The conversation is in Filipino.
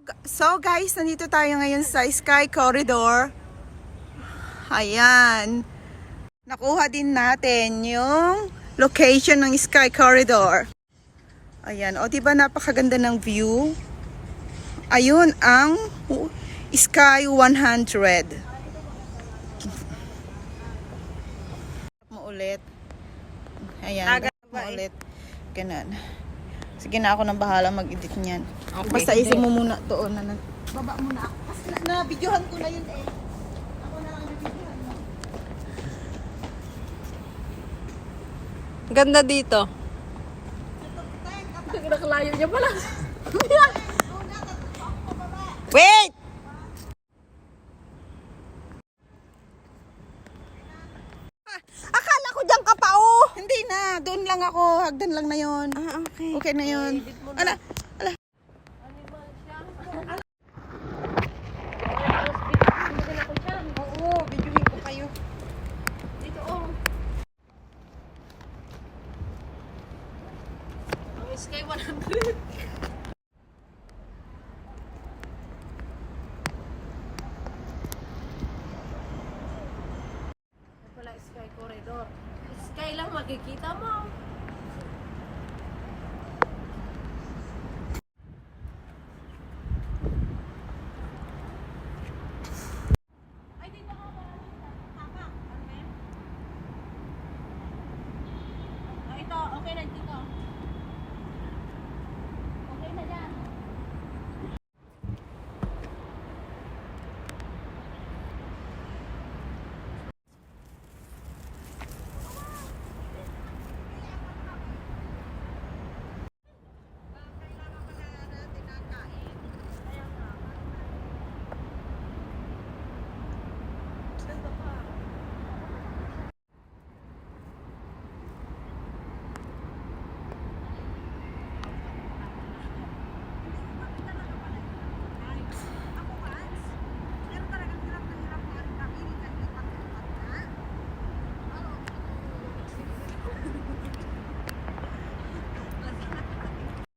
So guys, nandito tayo ngayon sa Sky Corridor. Ayan. Nakuha din natin yung location ng Sky Corridor. Ayan. O diba napakaganda ng view? Ayun ang Sky 100. Mo ulit. Ayan. Mo ulit. Ganun. Sige na ako nang bahala mag-edit niyan. Okay, basta isa mo muna doon na baba muna ako. Kasi na-videohan ko na yun eh. Ako na lang na-videohan mo. Ganda dito. Nakalayo niya pala. Wait! Akala ko diyan ka pa oh. Hindi na, doon lang ako. Hagdan lang na yon. Ah, okay. Okay na yon. Ala, ala. Oo, videoin ko kayo. Dito oh. Ang Sky 100. Wala Sky Corridor. Sky lang makikita mo.